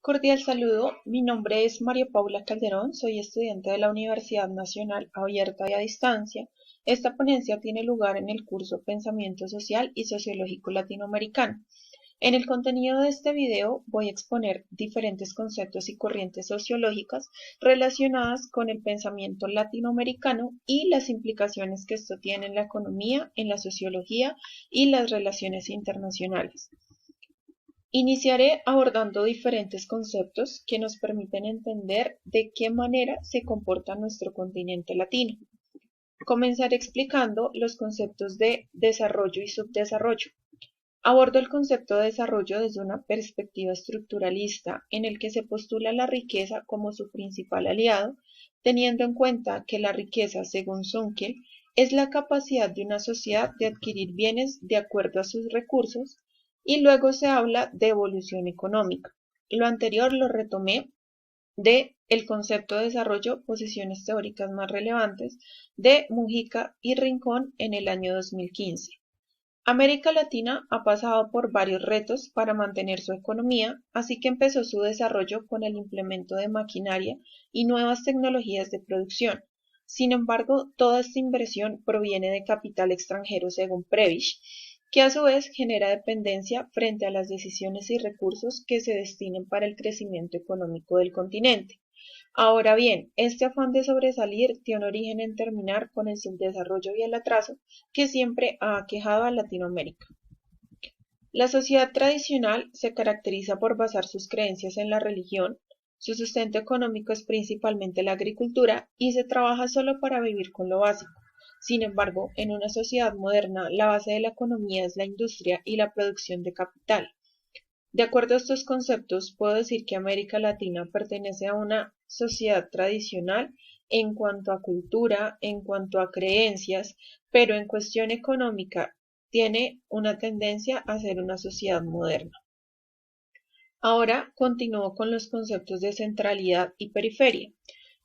Cordial saludo, mi nombre es María Paula Calderón, soy estudiante de la Universidad Nacional Abierta y a Distancia. Esta ponencia tiene lugar en el curso Pensamiento Social y Sociológico Latinoamericano. En el contenido de este video voy a exponer diferentes conceptos y corrientes sociológicas relacionadas con el pensamiento latinoamericano y las implicaciones que esto tiene en la economía, en la sociología y las relaciones internacionales. Iniciaré abordando diferentes conceptos que nos permiten entender de qué manera se comporta nuestro continente latino. Comenzaré explicando los conceptos de desarrollo y subdesarrollo. Abordo el concepto de desarrollo desde una perspectiva estructuralista en el que se postula la riqueza como su principal aliado, teniendo en cuenta que la riqueza, según Sonkiel, es la capacidad de una sociedad de adquirir bienes de acuerdo a sus recursos, y luego se habla de evolución económica. Lo anterior lo retomé de el concepto de desarrollo, posiciones teóricas más relevantes, de Mujica y Rincón en el año 2015. América Latina ha pasado por varios retos para mantener su economía, así que empezó su desarrollo con el implemento de maquinaria y nuevas tecnologías de producción. Sin embargo, toda esta inversión proviene de capital extranjero según Prebisch, que a su vez genera dependencia frente a las decisiones y recursos que se destinen para el crecimiento económico del continente. Ahora bien, este afán de sobresalir tiene origen en terminar con el subdesarrollo y el atraso que siempre ha aquejado a Latinoamérica. La sociedad tradicional se caracteriza por basar sus creencias en la religión, su sustento económico es principalmente la agricultura y se trabaja solo para vivir con lo básico. Sin embargo, en una sociedad moderna, la base de la economía es la industria y la producción de capital. De acuerdo a estos conceptos, puedo decir que América Latina pertenece a una sociedad tradicional en cuanto a cultura, en cuanto a creencias, pero en cuestión económica tiene una tendencia a ser una sociedad moderna. Ahora continúo con los conceptos de centralidad y periferia.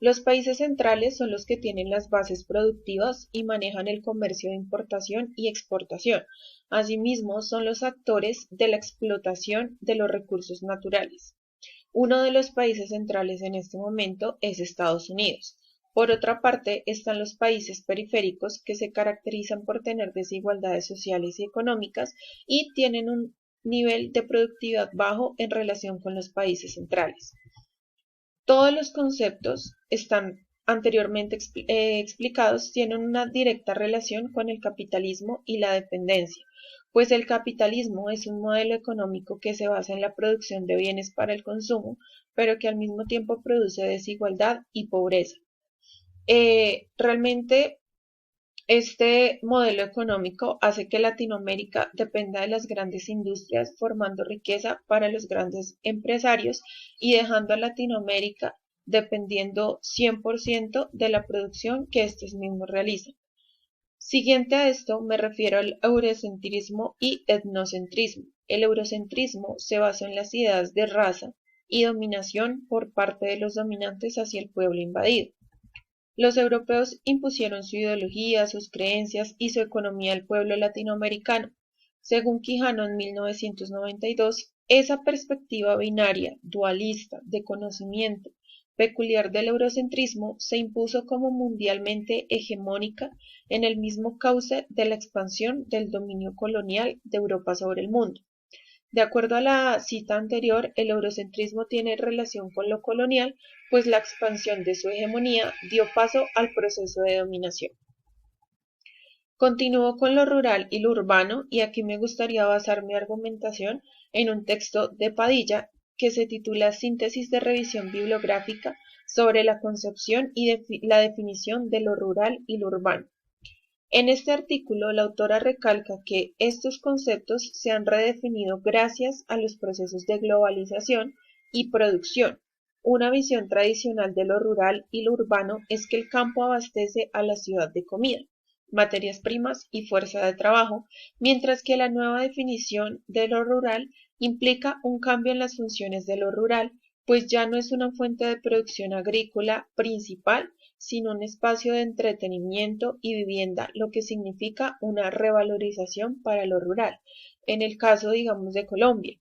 Los países centrales son los que tienen las bases productivas y manejan el comercio de importación y exportación. Asimismo, son los actores de la explotación de los recursos naturales. Uno de los países centrales en este momento es Estados Unidos. Por otra parte, están los países periféricos que se caracterizan por tener desigualdades sociales y económicas y tienen un nivel de productividad bajo en relación con los países centrales. Todos los conceptos están anteriormente explicados tienen una directa relación con el capitalismo y la dependencia, pues el capitalismo es un modelo económico que se basa en la producción de bienes para el consumo, pero que al mismo tiempo produce desigualdad y pobreza. Realmente este modelo económico hace que Latinoamérica dependa de las grandes industrias, formando riqueza para los grandes empresarios y dejando a Latinoamérica dependiendo 100% de la producción que estos mismos realizan. Siguiente a esto me refiero al eurocentrismo y etnocentrismo. El eurocentrismo se basa en las ideas de raza y dominación por parte de los dominantes hacia el pueblo invadido. Los europeos impusieron su ideología, sus creencias y su economía al pueblo latinoamericano. Según Quijano en 1992, esa perspectiva binaria, dualista, de conocimiento, peculiar del eurocentrismo, se impuso como mundialmente hegemónica en el mismo cauce de la expansión del dominio colonial de Europa sobre el mundo. De acuerdo a la cita anterior, el eurocentrismo tiene relación con lo colonial, pues la expansión de su hegemonía dio paso al proceso de dominación. Continúo con lo rural y lo urbano, y aquí me gustaría basar mi argumentación en un texto de Padilla que se titula Síntesis de revisión bibliográfica sobre la concepción y la definición de lo rural y lo urbano. En este artículo, la autora recalca que estos conceptos se han redefinido gracias a los procesos de globalización y producción. Una visión tradicional de lo rural y lo urbano es que el campo abastece a la ciudad de comida, materias primas y fuerza de trabajo, mientras que la nueva definición de lo rural implica un cambio en las funciones de lo rural, pues ya no es una fuente de producción agrícola principal, sino un espacio de entretenimiento y vivienda, lo que significa una revalorización para lo rural, en el caso, digamos, de Colombia.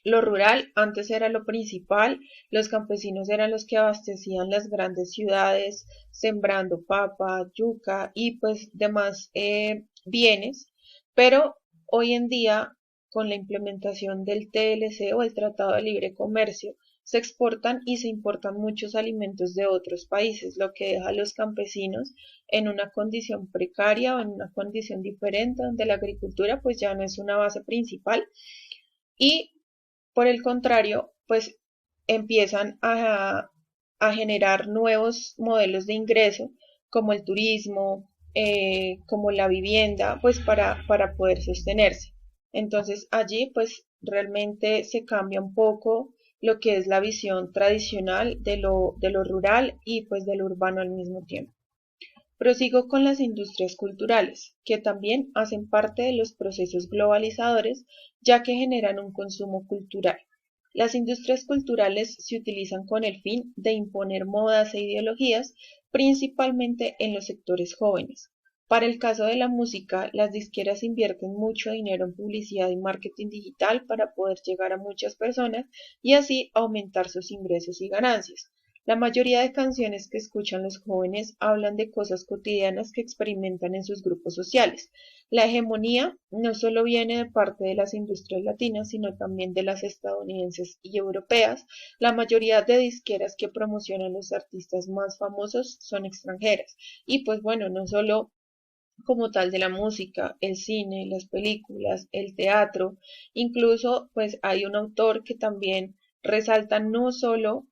Lo rural antes era lo principal, los campesinos eran los que abastecían las grandes ciudades, sembrando papa, yuca y pues demás bienes, pero hoy en día, con la implementación del TLC o el Tratado de Libre Comercio, se exportan y se importan muchos alimentos de otros países, lo que deja a los campesinos en una condición precaria o en una condición diferente, donde la agricultura pues ya no es una base principal y por el contrario, pues empiezan a generar nuevos modelos de ingreso, como el turismo, como la vivienda, pues para poder sostenerse. Entonces allí pues realmente se cambia un poco lo que es la visión tradicional de lo rural y pues de lo urbano al mismo tiempo. Prosigo con las industrias culturales, que también hacen parte de los procesos globalizadores, ya que generan un consumo cultural. Las industrias culturales se utilizan con el fin de imponer modas e ideologías, principalmente en los sectores jóvenes. Para el caso de la música, las disqueras invierten mucho dinero en publicidad y marketing digital para poder llegar a muchas personas y así aumentar sus ingresos y ganancias. La mayoría de canciones que escuchan los jóvenes hablan de cosas cotidianas que experimentan en sus grupos sociales. La hegemonía no solo viene de parte de las industrias latinas, sino también de las estadounidenses y europeas. La mayoría de disqueras que promocionan los artistas más famosos son extranjeras. Y pues bueno, no solo como tal de la música, el cine, las películas, el teatro, incluso pues hay un autor que también resalta no solo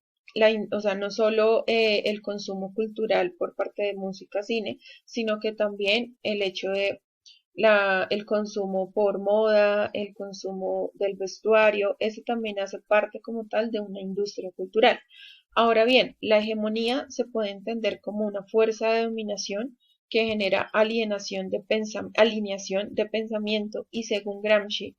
o sea, no solo el consumo cultural por parte de música, cine, sino que también el hecho de el consumo por moda, el consumo del vestuario, eso también hace parte como tal de una industria cultural. Ahora bien, la hegemonía se puede entender como una fuerza de dominación que genera alineación de pensamiento y según Gramsci,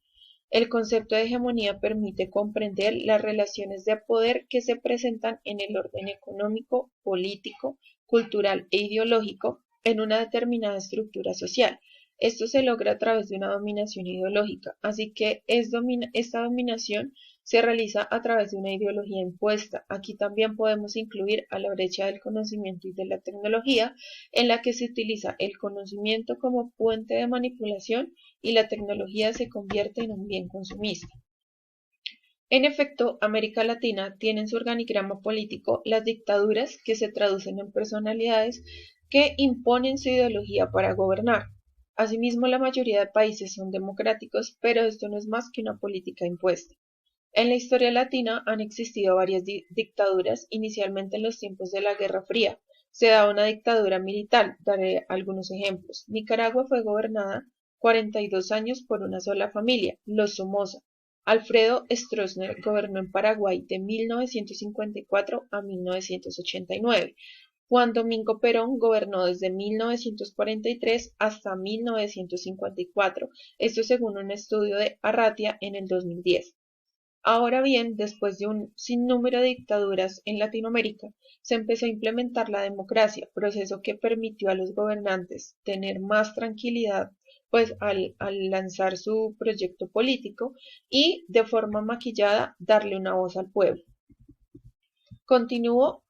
el concepto de hegemonía permite comprender las relaciones de poder que se presentan en el orden económico, político, cultural e ideológico en una determinada estructura social. Esto se logra a través de una dominación ideológica, así que esta dominación se realiza a través de una ideología impuesta. Aquí también podemos incluir a la brecha del conocimiento y de la tecnología, en la que se utiliza el conocimiento como puente de manipulación y la tecnología se convierte en un bien consumista. En efecto, América Latina tiene en su organigrama político las dictaduras que se traducen en personalidades que imponen su ideología para gobernar. Asimismo, la mayoría de países son democráticos, pero esto no es más que una política impuesta. En la historia latina han existido varias dictaduras, inicialmente en los tiempos de la Guerra Fría. Se da una dictadura militar, daré algunos ejemplos. Nicaragua fue gobernada 42 años por una sola familia, los Somoza. Alfredo Stroessner gobernó en Paraguay de 1954 a 1989. Juan Domingo Perón gobernó desde 1943 hasta 1954, esto según un estudio de Arratia en el 2010. Ahora bien, después de un sinnúmero de dictaduras en Latinoamérica, se empezó a implementar la democracia, proceso que permitió a los gobernantes tener más tranquilidad pues al lanzar su proyecto político y de forma maquillada darle una voz al pueblo. Continúo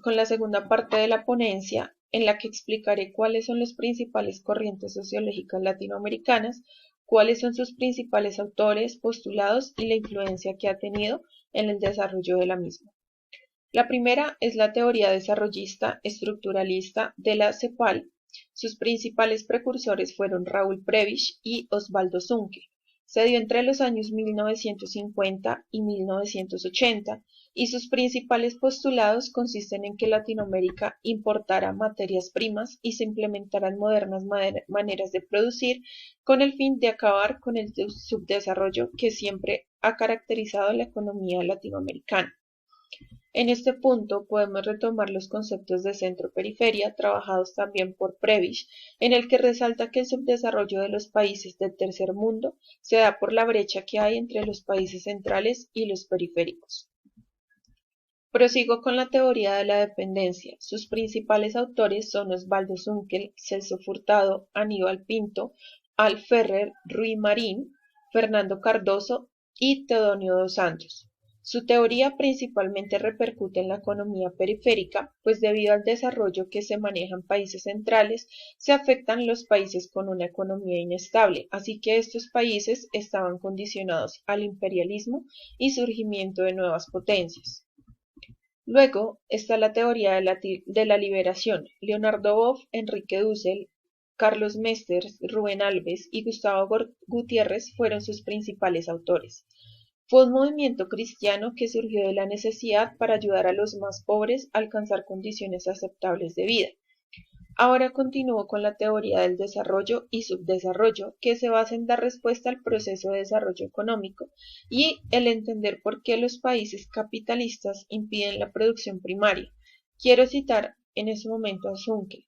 con la segunda parte de la ponencia, en la que explicaré cuáles son las principales corrientes sociológicas latinoamericanas, cuáles son sus principales autores, postulados y la influencia que ha tenido en el desarrollo de la misma. La primera es la teoría desarrollista estructuralista de la CEPAL. Sus principales precursores fueron Raúl Prebisch y Osvaldo Zunke. Se dio entre los años 1950 y 1980 y sus principales postulados consisten en que Latinoamérica importara materias primas y se implementaran modernas maneras de producir con el fin de acabar con el subdesarrollo que siempre ha caracterizado la economía latinoamericana. En este punto podemos retomar los conceptos de centro-periferia trabajados también por Prebisch, en el que resalta que el subdesarrollo de los países del tercer mundo se da por la brecha que hay entre los países centrales y los periféricos. Prosigo con la teoría de la dependencia. Sus principales autores son Osvaldo Zunkel, Celso Furtado, Aníbal Pinto, Al Ferrer, Ruy Marín, Fernando Cardoso y Teodonio dos Santos. Su teoría principalmente repercute en la economía periférica, pues debido al desarrollo que se maneja en países centrales, se afectan los países con una economía inestable, así que estos países estaban condicionados al imperialismo y surgimiento de nuevas potencias. Luego está la teoría de la liberación. Leonardo Boff, Enrique Dussel, Carlos Mesters, Rubén Alves y Gustavo Gutiérrez fueron sus principales autores. Fue un movimiento cristiano que surgió de la necesidad para ayudar a los más pobres a alcanzar condiciones aceptables de vida. Ahora continúo con la teoría del desarrollo y subdesarrollo, que se basa en dar respuesta al proceso de desarrollo económico y el entender por qué los países capitalistas impiden la producción primaria. Quiero citar en ese momento a Zunke.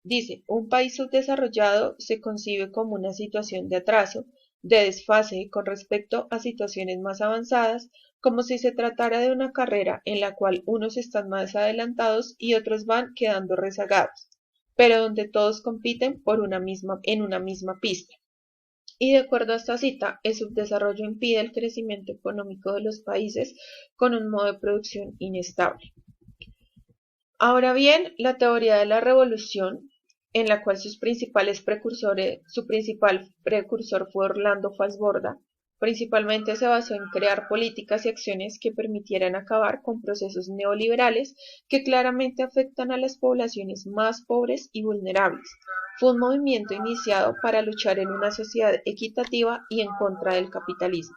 Dice, un país subdesarrollado se concibe como una situación de atraso, de desfase con respecto a situaciones más avanzadas, como si se tratara de una carrera en la cual unos están más adelantados y otros van quedando rezagados, pero donde todos compiten en una misma pista. Y de acuerdo a esta cita, el subdesarrollo impide el crecimiento económico de los países con un modo de producción inestable. Ahora bien, la teoría de la revolución, en la cual su principal precursor fue Orlando Falsborda, principalmente se basó en crear políticas y acciones que permitieran acabar con procesos neoliberales que claramente afectan a las poblaciones más pobres y vulnerables. Fue un movimiento iniciado para luchar en una sociedad equitativa y en contra del capitalismo.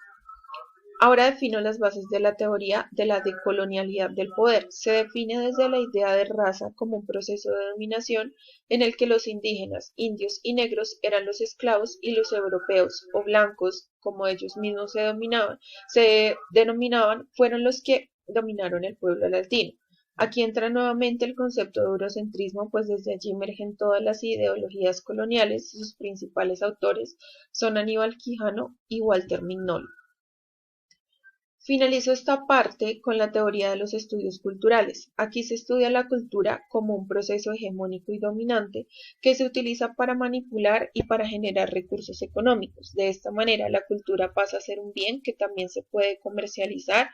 Ahora defino las bases de la teoría de la decolonialidad del poder. Se define desde la idea de raza como un proceso de dominación en el que los indígenas, indios y negros eran los esclavos y los europeos o blancos, como ellos mismos se denominaban, fueron los que dominaron el pueblo latino. Aquí entra nuevamente el concepto de eurocentrismo, pues desde allí emergen todas las ideologías coloniales y sus principales autores son Aníbal Quijano y Walter Mignolo. Finalizo esta parte con la teoría de los estudios culturales. Aquí se estudia la cultura como un proceso hegemónico y dominante que se utiliza para manipular y para generar recursos económicos. De esta manera, la cultura pasa a ser un bien que también se puede comercializar.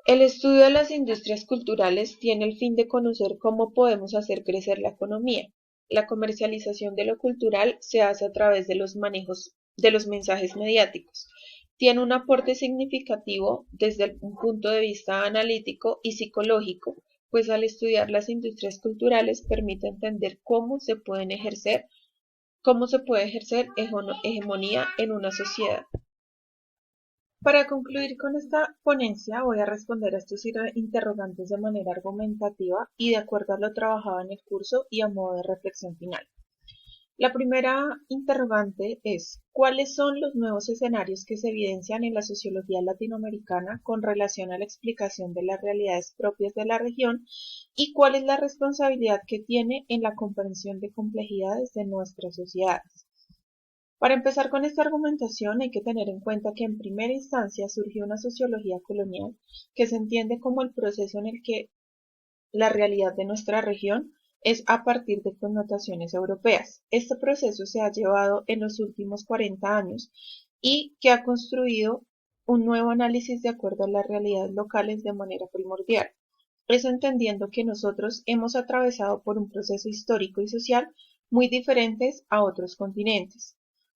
El estudio de las industrias culturales tiene el fin de conocer cómo podemos hacer crecer la economía. La comercialización de lo cultural se hace a través de los mensajes mediáticos. Tiene un aporte significativo desde un punto de vista analítico y psicológico, pues al estudiar las industrias culturales permite entender cómo se puede ejercer hegemonía en una sociedad. Para concluir con esta ponencia, voy a responder a estos interrogantes de manera argumentativa y de acuerdo a lo trabajado en el curso y a modo de reflexión final. La primera interrogante es, ¿cuáles son los nuevos escenarios que se evidencian en la sociología latinoamericana con relación a la explicación de las realidades propias de la región y cuál es la responsabilidad que tiene en la comprensión de complejidades de nuestras sociedades? Para empezar con esta argumentación hay que tener en cuenta que en primera instancia surgió una sociología colonial que se entiende como el proceso en el que la realidad de nuestra región es a partir de connotaciones europeas. Este proceso se ha llevado en los últimos 40 años y que ha construido un nuevo análisis de acuerdo a las realidades locales de manera primordial. Eso entendiendo que nosotros hemos atravesado por un proceso histórico y social muy diferentes a otros continentes.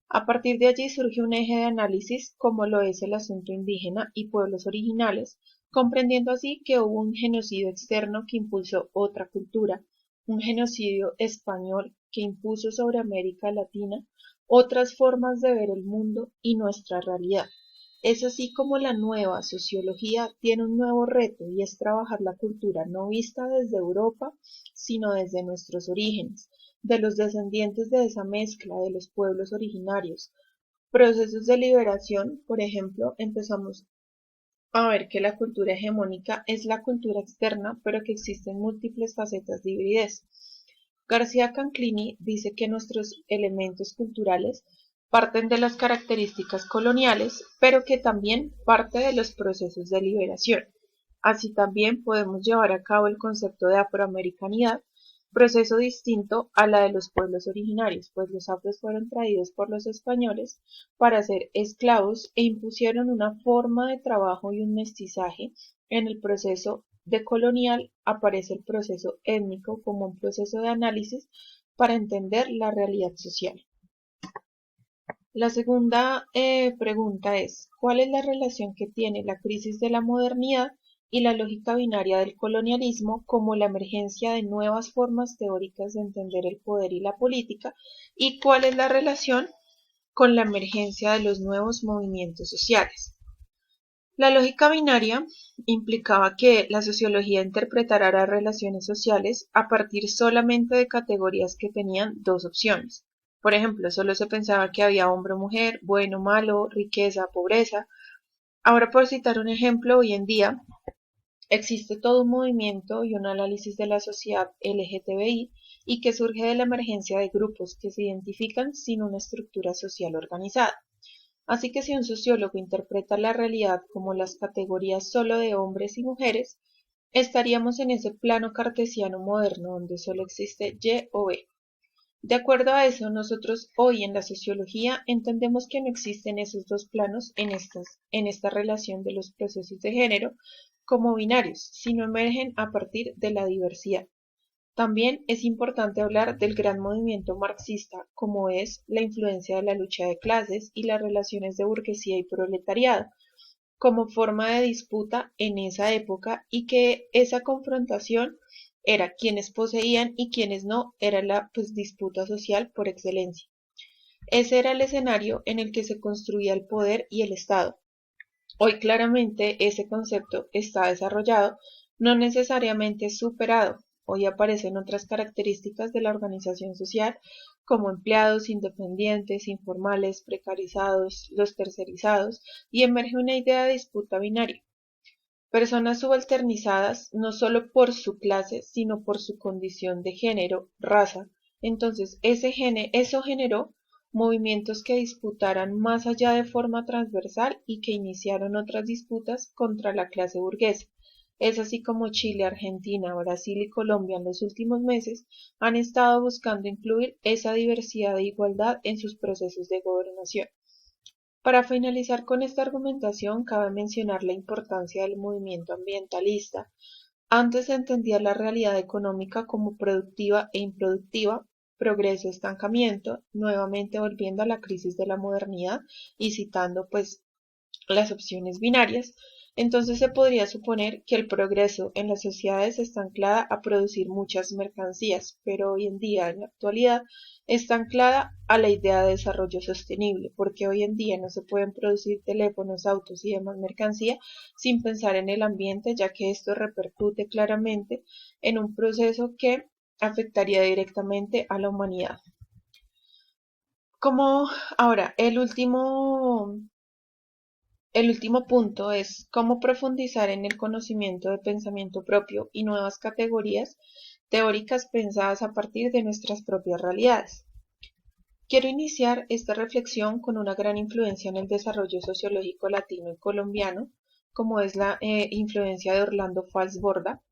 A partir de allí surge un eje de análisis como lo es el asunto indígena y pueblos originales, comprendiendo así que hubo un genocidio externo que impulsó otra cultura, un genocidio español que impuso sobre América Latina otras formas de ver el mundo y nuestra realidad. Es así como la nueva sociología tiene un nuevo reto y es trabajar la cultura no vista desde Europa, sino desde nuestros orígenes, de los descendientes de esa mezcla de los pueblos originarios. Procesos de liberación, por ejemplo, empezamos a ver que la cultura hegemónica es la cultura externa, pero que existen múltiples facetas de hibridez. García Canclini dice que nuestros elementos culturales parten de las características coloniales, pero que también parte de los procesos de liberación. Así también podemos llevar a cabo el concepto de afroamericanidad, proceso distinto a la de los pueblos originarios, pues los afros fueron traídos por los españoles para ser esclavos e impusieron una forma de trabajo y un mestizaje. En el proceso decolonial aparece el proceso étnico como un proceso de análisis para entender la realidad social. La segunda pregunta es, ¿cuál es la relación que tiene la crisis de la modernidad y la lógica binaria del colonialismo como la emergencia de nuevas formas teóricas de entender el poder y la política? ¿Y cuál es la relación con la emergencia de los nuevos movimientos sociales? La lógica binaria implicaba que la sociología interpretara las relaciones sociales a partir solamente de categorías que tenían dos opciones. Por ejemplo, solo se pensaba que había hombre o mujer, bueno, malo, riqueza, pobreza. Ahora, por citar un ejemplo, hoy en día existe todo un movimiento y un análisis de la sociedad LGTBI y que surge de la emergencia de grupos que se identifican sin una estructura social organizada. Así que si un sociólogo interpreta la realidad como las categorías solo de hombres y mujeres, estaríamos en ese plano cartesiano moderno donde solo existe Y o B. De acuerdo a eso, nosotros hoy en la sociología entendemos que no existen esos dos planos en esta relación de los procesos de género como binarios, sino emergen a partir de la diversidad. También es importante hablar del gran movimiento marxista, como es la influencia de la lucha de clases y las relaciones de burguesía y proletariado, como forma de disputa en esa época y que esa confrontación era quienes poseían y quienes no, era la disputa social por excelencia. Ese era el escenario en el que se construía el poder y el Estado. Hoy claramente ese concepto está desarrollado, no necesariamente superado. Hoy aparecen otras características de la organización social como empleados independientes, informales, precarizados, los tercerizados, y emerge una idea de disputa binaria. Personas subalternizadas no solo por su clase, sino por su condición de género, raza. Entonces, eso generó movimientos que disputaran más allá de forma transversal y que iniciaron otras disputas contra la clase burguesa. Es así como Chile, Argentina, Brasil y Colombia en los últimos meses han estado buscando incluir esa diversidad e igualdad en sus procesos de gobernación. Para finalizar con esta argumentación, cabe mencionar la importancia del movimiento ambientalista. Antes se entendía la realidad económica como productiva e improductiva, progreso, estancamiento, nuevamente volviendo a la crisis de la modernidad y citando las opciones binarias. Entonces se podría suponer que el progreso en las sociedades está anclada a producir muchas mercancías, pero hoy en día, en la actualidad, está anclada a la idea de desarrollo sostenible, porque hoy en día no se pueden producir teléfonos, autos y demás mercancía sin pensar en el ambiente, ya que esto repercute claramente en un proceso que afectaría directamente a la humanidad. Como ahora, el último punto es cómo profundizar en el conocimiento de pensamiento propio y nuevas categorías teóricas pensadas a partir de nuestras propias realidades. Quiero iniciar esta reflexión con una gran influencia en el desarrollo sociológico latino y colombiano, como es la influencia de Orlando Falsborda.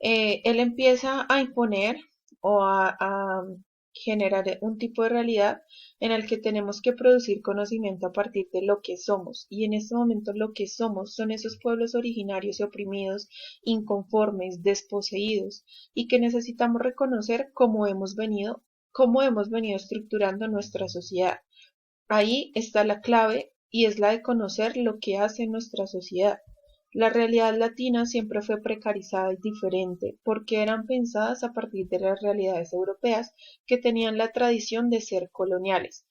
Él empieza a imponer o a generar un tipo de realidad en el que tenemos que producir conocimiento a partir de lo que somos, y en este momento lo que somos son esos pueblos originarios y oprimidos, inconformes, desposeídos, y que necesitamos reconocer cómo hemos venido estructurando nuestra sociedad. Ahí está la clave y es la de conocer lo que hace nuestra sociedad. La realidad latina siempre fue precarizada y diferente porque eran pensadas a partir de las realidades europeas que tenían la tradición de ser coloniales.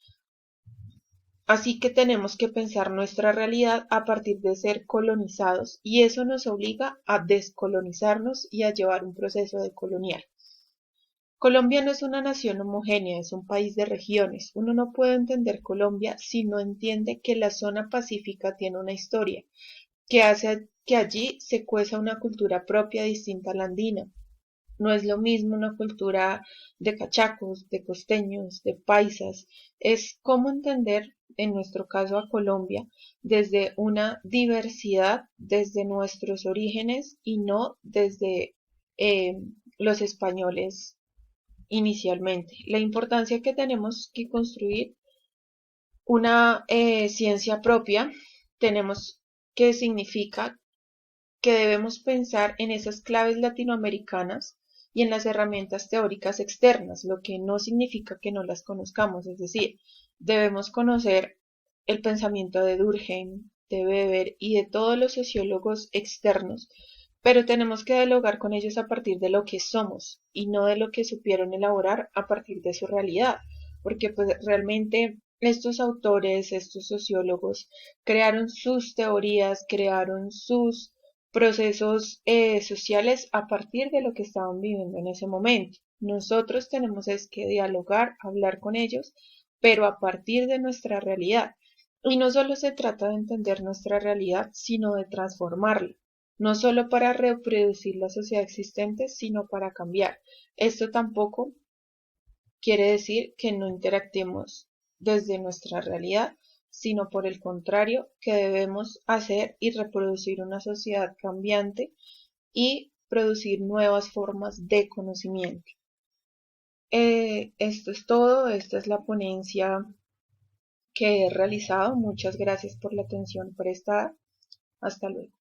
Así que tenemos que pensar nuestra realidad a partir de ser colonizados y eso nos obliga a descolonizarnos y a llevar un proceso decolonial. Colombia no es una nación homogénea, es un país de regiones. Uno no puede entender Colombia si no entiende que la zona pacífica tiene una historia, que hace que allí se cueza una cultura propia distinta a la andina. No es lo mismo una cultura de cachacos, de costeños, de paisas. Es cómo entender, en nuestro caso a Colombia, desde una diversidad, desde nuestros orígenes y no desde los españoles inicialmente. La importancia que tenemos que construir una ciencia propia, tenemos que significa que debemos pensar en esas claves latinoamericanas y en las herramientas teóricas externas, lo que no significa que no las conozcamos, es decir, debemos conocer el pensamiento de Durkheim, de Weber y de todos los sociólogos externos, pero tenemos que dialogar con ellos a partir de lo que somos y no de lo que supieron elaborar a partir de su realidad, porque pues realmente estos autores, estos sociólogos crearon sus teorías, crearon sus procesos sociales a partir de lo que estaban viviendo en ese momento. Nosotros tenemos es que dialogar, hablar con ellos, pero a partir de nuestra realidad. Y no solo se trata de entender nuestra realidad, sino de transformarla, no solo para reproducir la sociedad existente, sino para cambiar. Esto tampoco quiere decir que no interactuemos desde nuestra realidad, sino por el contrario, que debemos hacer y reproducir una sociedad cambiante y producir nuevas formas de conocimiento. Esto es todo, esta es la ponencia que he realizado. Muchas gracias por la atención prestada. Hasta luego.